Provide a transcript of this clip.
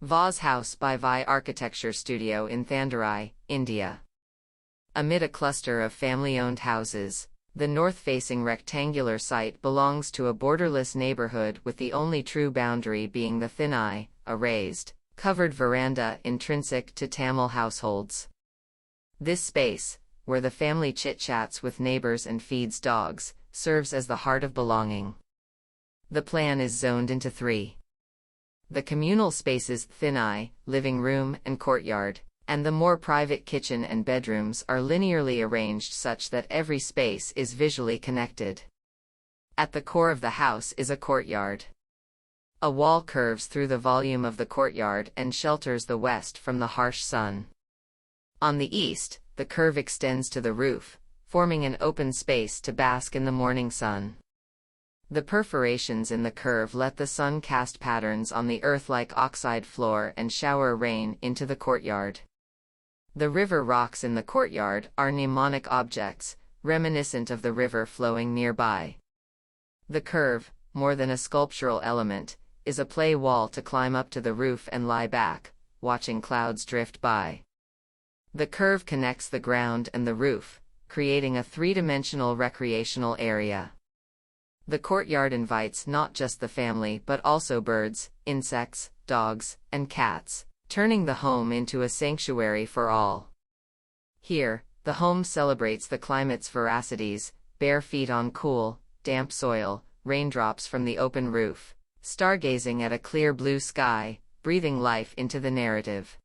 Vaazh House by Vy Architecture Studio in Thandarai, India. Amid a cluster of family-owned houses, the north-facing rectangular site belongs to a borderless neighborhood with the only true boundary being the thinnai, a raised, covered veranda intrinsic to Tamil households. This space, where the family chit-chats with neighbors and feeds dogs, serves as the heart of belonging. The plan is zoned into three. The communal spaces thinnai, living room and courtyard, and the more private kitchen and bedrooms are linearly arranged such that every space is visually connected. At the core of the house is a courtyard. A wall curves through the volume of the courtyard and shelters the west from the harsh sun. On the east, the curve extends to the roof, forming an open space to bask in the morning sun. The perforations in the curve let the sun cast patterns on the earth-like oxide floor and shower rain into the courtyard. The river rocks in the courtyard are mnemonic objects, reminiscent of the river flowing nearby. The curve, more than a sculptural element, is a play wall to climb up to the roof and lie back, watching clouds drift by. The curve connects the ground and the roof, creating a three-dimensional recreational area. The courtyard invites not just the family but also birds, insects, dogs, and cats, turning the home into a sanctuary for all. Here, the home celebrates the climate's veracities: bare feet on cool, damp soil, raindrops from the open roof, stargazing at a clear blue sky, breathing life into the narrative.